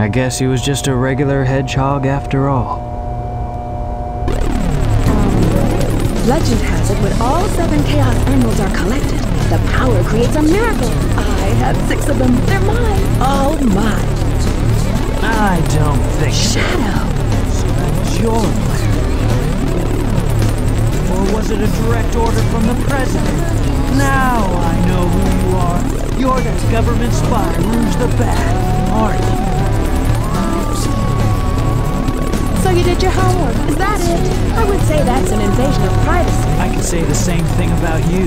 I guess he was just a regular hedgehog after all. Legend has it when all 7 Chaos Emeralds are collected, the power creates a miracle. I have 6 of them. They're mine. All mine. I don't think Shadow. so. That's your plan. Or was it a direct order from the president? Now I know who you are. You're that government spy, Rouge the Bat, aren't you? So you did your homework, is that it? I would say that's an invasion of privacy. I can say the same thing about you.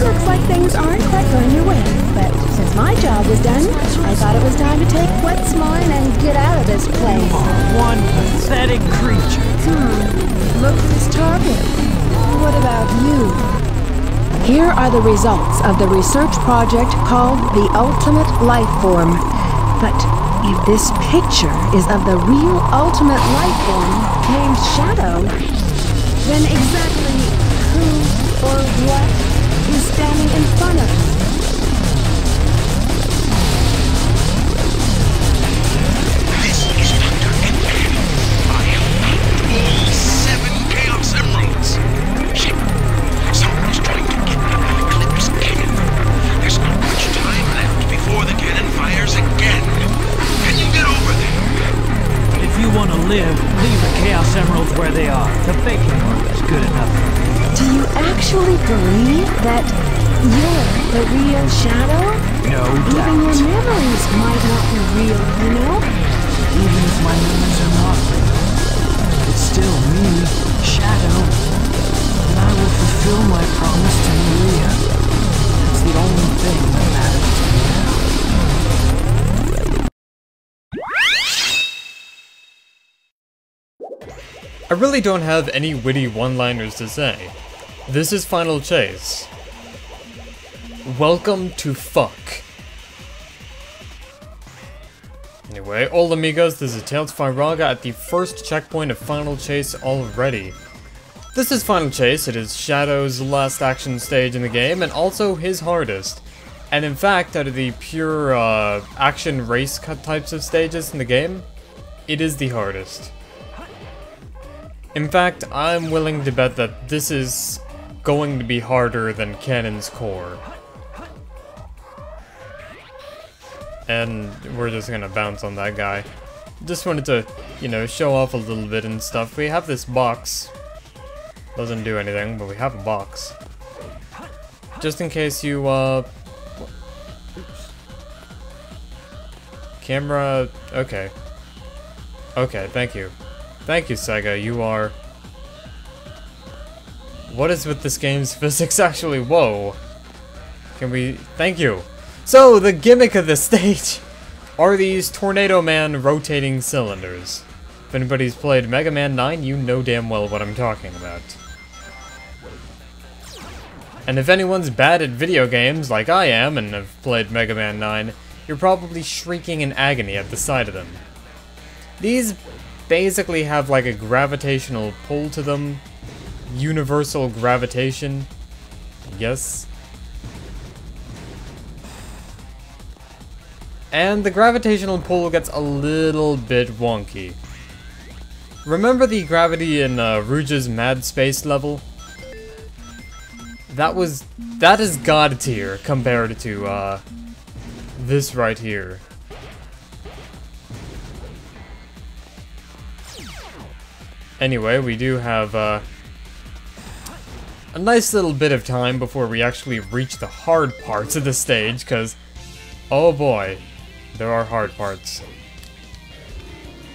Looks like things aren't quite going your way, but since my job was done, I thought it was time to take what's mine and get out of this place. You are one pathetic creature. Looks as target. What about you? Here are the results of the research project called the Ultimate Life Form. But if this picture is of the real ultimate life form named Shadow, then exactly who or what is standing in front of us? This is Dr. Eggman. I have all 7 Chaos Emeralds. Shit. Someone's trying to get me with the Eclipse cannon. There's not much time left before the cannon fires again. Can you get over there? If you want to live, leave the Chaos Emeralds where they are. The baking work is good enough. Do you actually believe that you're the real Shadow? No Even doubt. your memories might not be real, you know? Even if my memories are not real, it's still me, Shadow. And I will fulfill my promise to Maria. That's the only thing that matters to me now. I really don't have any witty one-liners to say. This is Final Chase. Welcome to fuck. Anyway, all amigos, this is Tails Firaga at the first checkpoint of Final Chase already. This is Final Chase, it is Shadow's last action stage in the game, and also his hardest. And in fact, out of the pure action race cut types of stages in the game, it is the hardest. In fact, I'm willing to bet that this is going to be harder than Cannon's Core. And we're just gonna bounce on that guy. Just wanted to, you know, show off a little bit and stuff. We have this box. Doesn't do anything, but we have a box. Just in case you, Oops. Camera, okay. Okay, thank you. Thank you, Sega, you are... What is with this game's physics actually? Whoa. Can we... Thank you. So, the gimmick of this stage are these Tornado Man rotating cylinders. If anybody's played Mega Man 9, you know damn well what I'm talking about. And if anyone's bad at video games, like I am, and have played Mega Man 9, you're probably shrieking in agony at the sight of them. These basically have like a gravitational pull to them. Universal gravitation. Yes. And the gravitational pull gets a little bit wonky. Remember the gravity in Rouge's Mad Space level? That is God tier compared to this right here. Anyway, we do have a nice little bit of time before we actually reach the hard parts of the stage, because, oh boy, there are hard parts.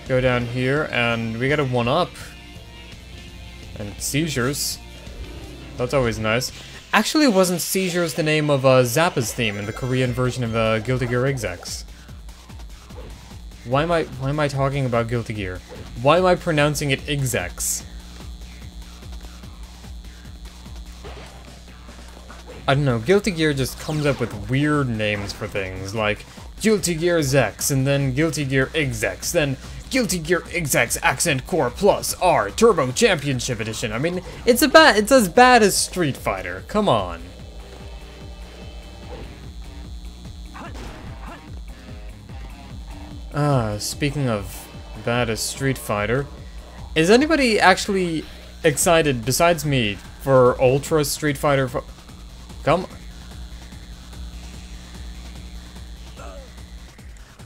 Go down here, and we get a 1-up. And seizures. That's always nice. Actually, wasn't seizures the name of Zappa's theme in the Korean version of Guilty Gear XX? Why am I talking about Guilty Gear? Why am I pronouncing it XX? I don't know, Guilty Gear just comes up with weird names for things, like Guilty Gear X, and then Guilty Gear XX, then Guilty Gear XX Accent Core Plus R Turbo Championship Edition. I mean, it's as bad as Street Fighter. Come on. Speaking of baddest Street Fighter, is anybody actually excited, besides me, for Ultra Street Fighter 4? Come.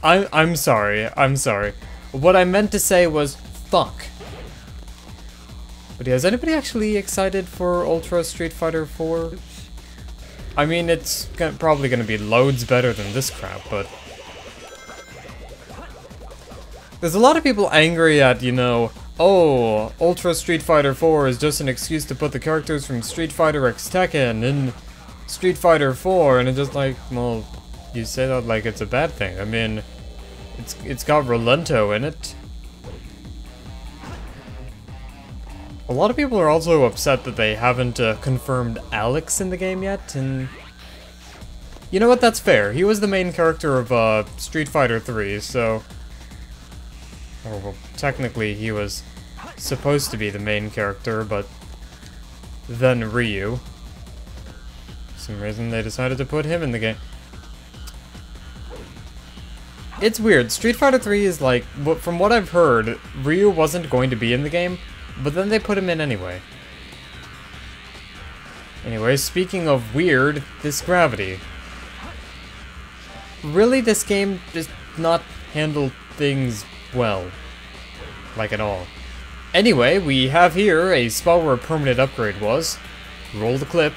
I'm sorry. What I meant to say was fuck. But yeah, is anybody actually excited for Ultra Street Fighter 4? I mean, it's probably gonna be loads better than this crap, but there's a lot of people angry at, you know, oh, Ultra Street Fighter 4 is just an excuse to put the characters from Street Fighter X Tekken in Street Fighter 4, and it's just like, well, you say that like it's a bad thing. I mean, it's got Rolento in it. A lot of people are also upset that they haven't confirmed Alex in the game yet, and you know what, that's fair. He was the main character of Street Fighter 3, so... Or, well, technically he was supposed to be the main character, but then Ryu. For some reason they decided to put him in the game. It's weird. Street Fighter 3 is like, from what I've heard, Ryu wasn't going to be in the game, but then they put him in anyway. Anyway, speaking of weird, this gravity. Really, this game does not handle things well. Like at all. Anyway, we have here a spot where a permanent upgrade was. Roll the clip.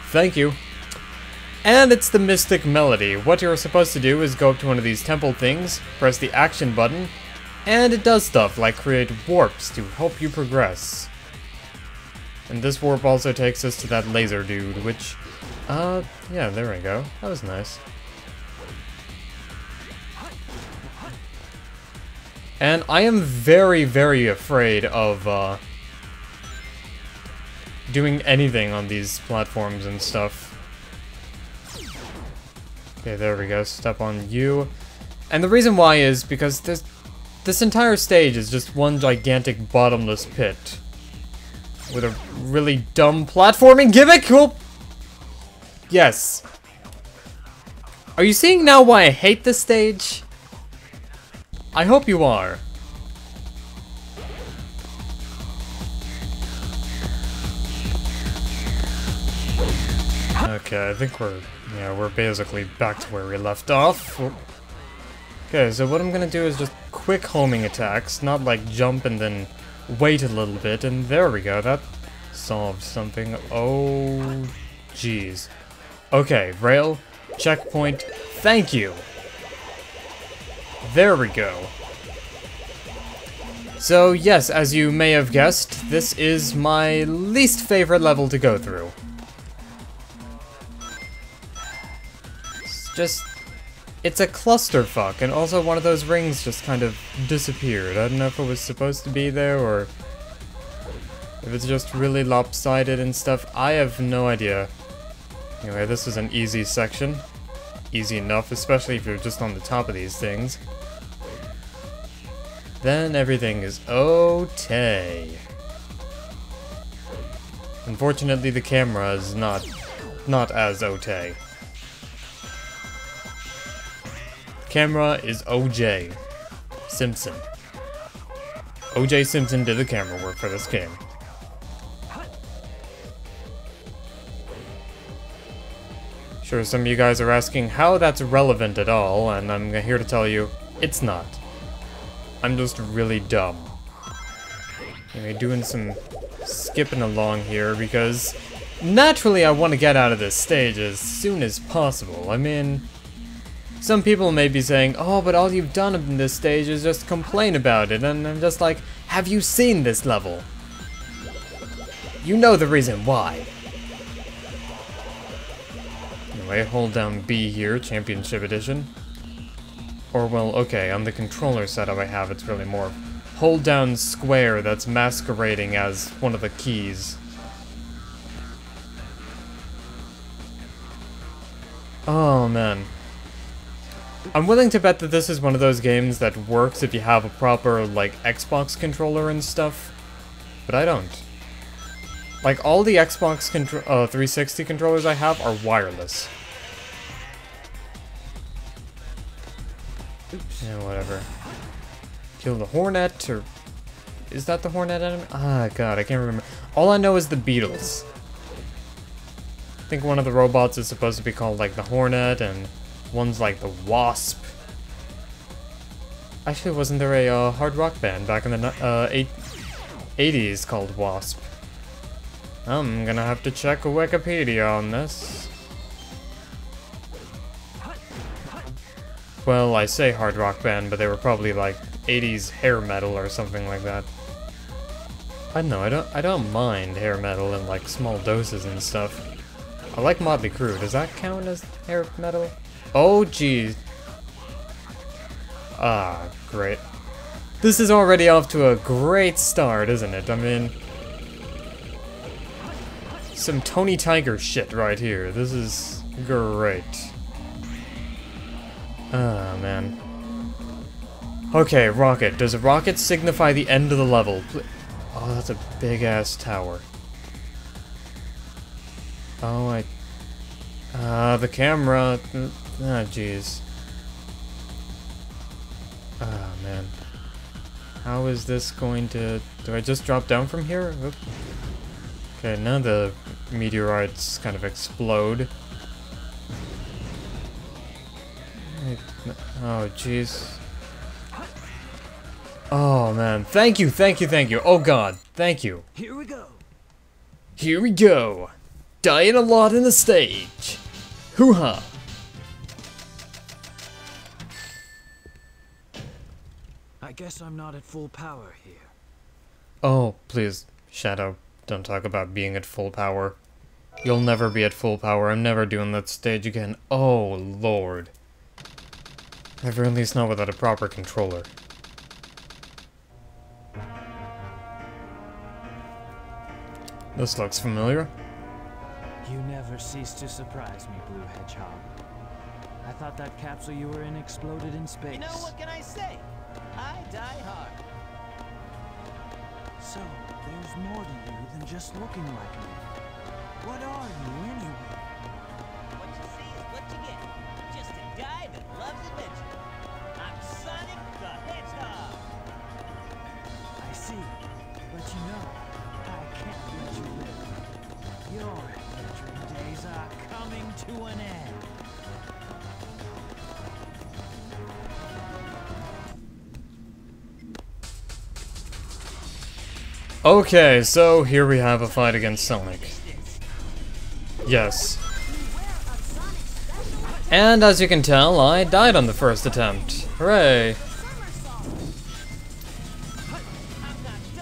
Thank you. And it's the Mystic Melody. What you're supposed to do is go up to one of these temple things, press the action button, and it does stuff like create warps to help you progress. And this warp also takes us to that laser dude, which, yeah, there we go. That was nice. And I am very, very afraid of, doing anything on these platforms and stuff. Okay, there we go. Step on you. And the reason why is because this entire stage is just one gigantic bottomless pit. With a really dumb platforming gimmick? Cool. Yes. Are you seeing now why I hate this stage? I hope you are. Okay, I think we're basically back to where we left off. Okay, so what I'm gonna do is just quick homing attacks, not like jump and then wait a little bit, and there we go, that solved something. Oh, jeez. Okay, rail, checkpoint, thank you! There we go. So yes, as you may have guessed, this is my least favorite level to go through. It's a clusterfuck, and also one of those rings just kind of disappeared. I don't know if it was supposed to be there, or if it's just really lopsided and stuff. I have no idea. Anyway, this is an easy section. Easy enough, especially if you're just on the top of these things. Then everything is okay. Unfortunately, the camera is not as okay. Camera is OJ Simpson. OJ Simpson did the camera work for this game. Sure, some of you guys are asking how that's relevant at all, and I'm here to tell you, it's not. I'm just really dumb. Anyway, doing some skipping along here because naturally I want to get out of this stage as soon as possible. I mean, some people may be saying, oh, but all you've done in this stage is just complain about it, and I'm just like, have you seen this level? You know the reason why. Anyway, hold down B here, Championship Edition. Or, well, okay, on the controller setup I have, it's really more hold down square that's masquerading as one of the keys. Oh, man. I'm willing to bet that this is one of those games that works if you have a proper, like, Xbox controller and stuff, but I don't. Like, all the Xbox 360 controllers I have are wireless. Oops. Yeah, whatever. Kill the Hornet, or... Is that the Hornet enemy? Ah, God, I can't remember. All I know is the Beetles. I think one of the robots is supposed to be called, like, the Hornet, and one's like the Wasp. Actually, wasn't there a hard rock band back in the 80s called Wasp? I'm gonna have to check Wikipedia on this. Well, I say hard rock band, but they were probably like 80s hair metal or something like that. I don't know, I don't mind hair metal in like small doses and stuff. I like Motley Crue. Does that count as hair metal? Oh, geez. Ah, great. This is already off to a great start, isn't it? I mean, some Tony Tiger shit right here. This is great. Ah, man. Okay, rocket. Does a rocket signify the end of the level? Oh, that's a big-ass tower. Oh, the camera. Ah, jeez. Ah, man. How is this going to... Do I just drop down from here? Oop. Okay, now the meteorites kind of explode. Oh, jeez. Oh, man. Thank you, thank you, thank you. Oh, God. Thank you. Here we go. Here we go. Dying a lot in the stage. Hoo-ha. I guess I'm not at full power here. Oh, please, Shadow, don't talk about being at full power. You'll never be at full power. I'm never doing that stage again. Oh, Lord. At very least not without a proper controller. This looks familiar. You never cease to surprise me, Blue Hedgehog. I thought that capsule you were in exploded in space. You know, what can I say? I die hard. So, there's more to you than just looking like me. What are you, anyway? What you see is what you get. Just a guy that loves adventure. I'm Sonic the Hedgehog. I see. But you know, I can't let you live. Your adventuring days are coming to an end. Okay, so here we have a fight against Sonic. Yes. And as you can tell, I died on the first attempt. Hooray!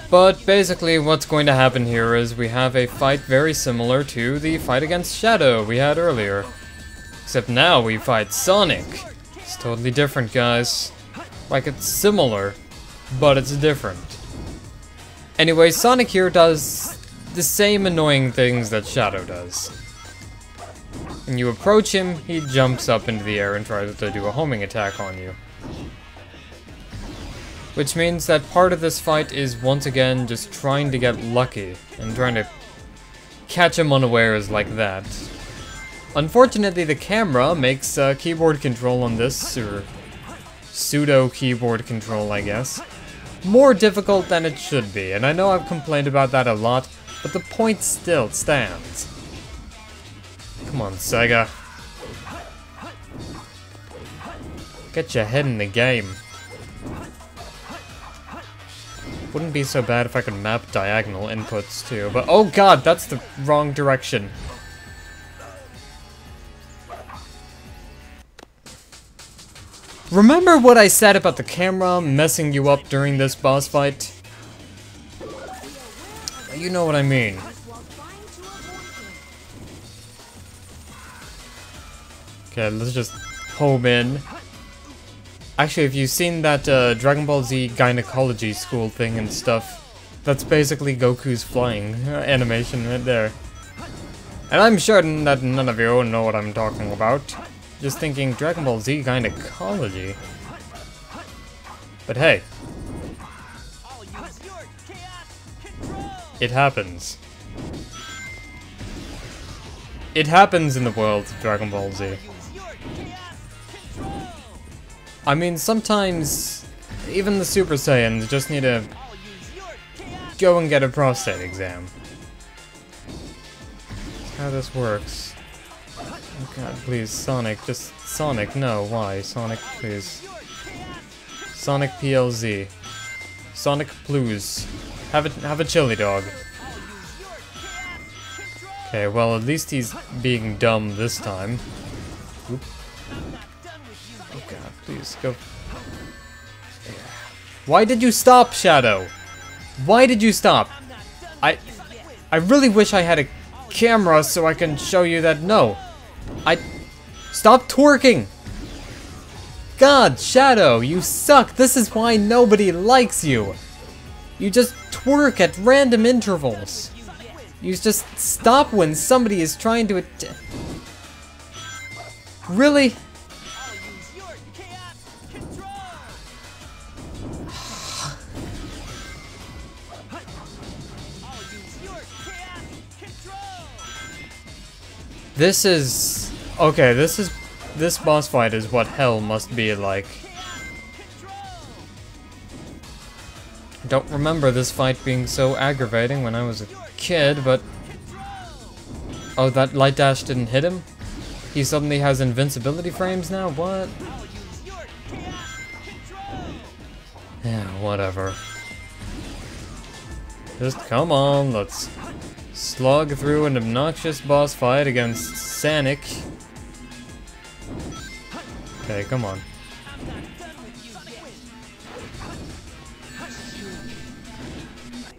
But basically what's going to happen here is we have a fight very similar to the fight against Shadow we had earlier. Except now we fight Sonic. It's totally different, guys. Like, it's similar, but it's different. Anyway, Sonic here does the same annoying things that Shadow does. When you approach him, he jumps up into the air and tries to do a homing attack on you. Which means that part of this fight is once again just trying to get lucky and trying to catch him unawares like that. Unfortunately, the camera makes keyboard control on this, or pseudo keyboard control, I guess, more difficult than it should be, and I know I've complained about that a lot, but the point still stands. Come on, Sega. Get your head in the game. Wouldn't be so bad if I could map diagonal inputs too, but oh god, that's the wrong direction. Remember what I said about the camera messing you up during this boss fight? You know what I mean. Okay, let's just home in. Actually, if you've seen that Dragon Ball Z gynecology school thing and stuff, that's basically Goku's flying animation right there. And I'm sure that none of you know what I'm talking about. Just thinking Dragon Ball Z gynecology. But hey, I'll use your chaos control. it happens. It happens in the world of Dragon Ball Z. I mean, sometimes even the Super Saiyans just need to go and get a prostate exam. That's how this works. Oh god, please, Sonic, just Sonic, no, why? Sonic, please. Sonic PLZ. Sonic Blues. Have a chili dog. Okay, well, at least he's being dumb this time. Oop. Oh god, please, go. Why did you stop, Shadow? Why did you stop? I really wish I had a camera so I can show you that. No. Stop twerking! God, Shadow, you suck. This is why nobody likes you. You just twerk at random intervals. You just stop when somebody is trying to Really? This is... Okay, this boss fight is what hell must be like. I don't remember this fight being so aggravating when I was a kid, but... Oh, that light dash didn't hit him? He suddenly has invincibility frames now? What? Yeah, whatever. Just come on, let's slug through an obnoxious boss fight against Sonic. Okay, come on.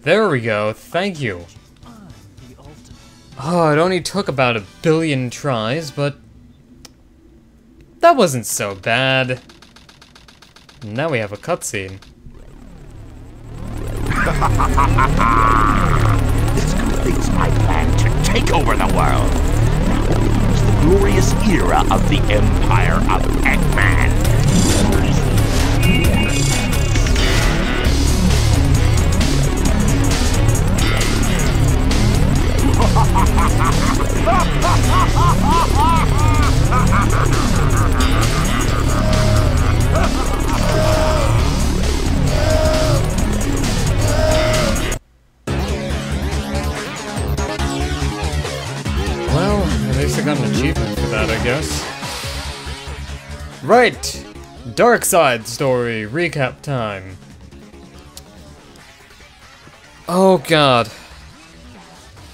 There we go, thank you. Oh, it only took about 1 billion tries, but that wasn't so bad. Now we have a cutscene. This completes my plan to take over the world. Now begins the glorious era of the Empire of Eggman. Well, at least I got an achievement for that, I guess. Right! Dark Side Story recap time. Oh god.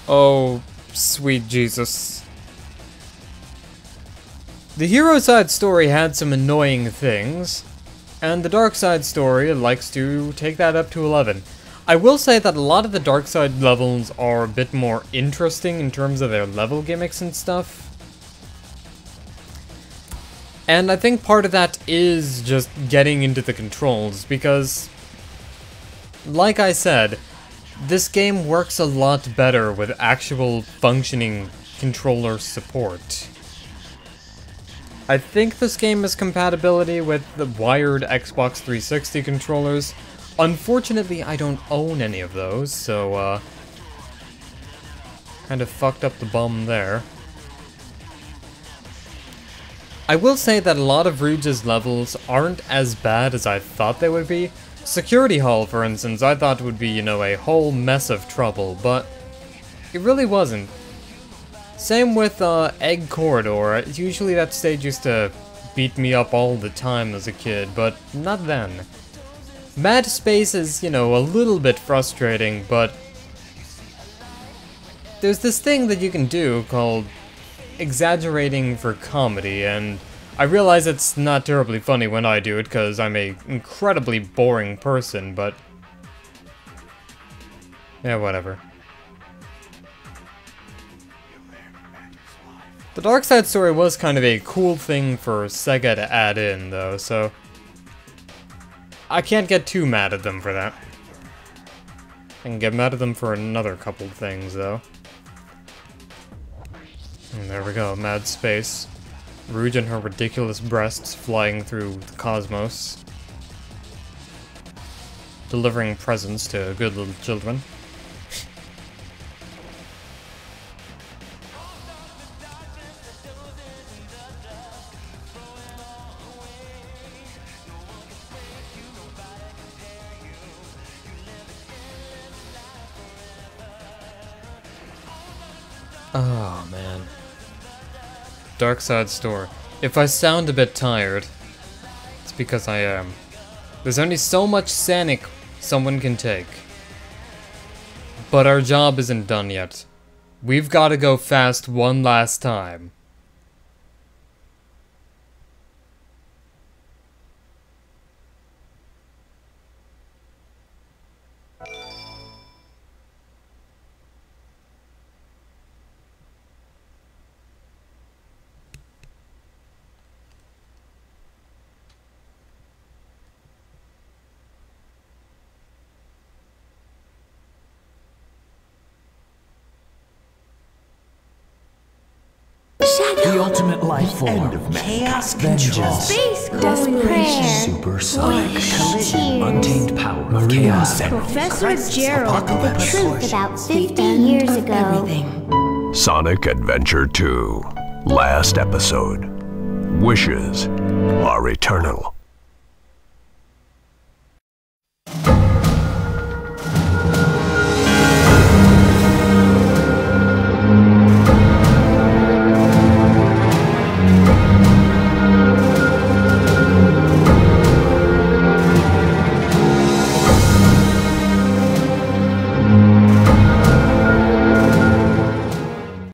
Oh, sweet Jesus. The Hero Side Story had some annoying things, and the Dark Side Story likes to take that up to 11. I will say that a lot of the Dark Side levels are a bit more interesting in terms of their level gimmicks and stuff. And I think part of that is just getting into the controls, because, like I said, this game works a lot better with actual functioning controller support. I think this game has compatibility with the wired Xbox 360 controllers. Unfortunately, I don't own any of those, so, kind of fucked up the bum there. I will say that a lot of Rouge's levels aren't as bad as I thought they would be. Security Hall, for instance, I thought would be, you know, a whole mess of trouble, but it really wasn't. Same with, Egg Corridor. Usually that stage used to beat me up all the time as a kid, but not then. Mad Space is, you know, a little bit frustrating, but there's this thing that you can do called exaggerating for comedy, and I realize it's not terribly funny when I do it, because I'm a incredibly boring person, but yeah, whatever. The Dark Side Story was kind of a cool thing for Sega to add in, though, so I can't get too mad at them for that. I can get mad at them for another couple things, though. And there we go, Mad Space. Rouge and her ridiculous breasts flying through the cosmos. Delivering presents to good little children. Oh, man. Dark Side Store. If I sound a bit tired, it's because I am. There's only so much Sonic someone can take. But our job isn't done yet. We've got to go fast one last time. The ultimate life form. Chaos control. Space calling prayer. Supersonic collision. Tears. Untamed power of chaos. Professor Gerald. The truth about 50 years ago. Sonic Adventure 2. Last episode. Wishes are eternal.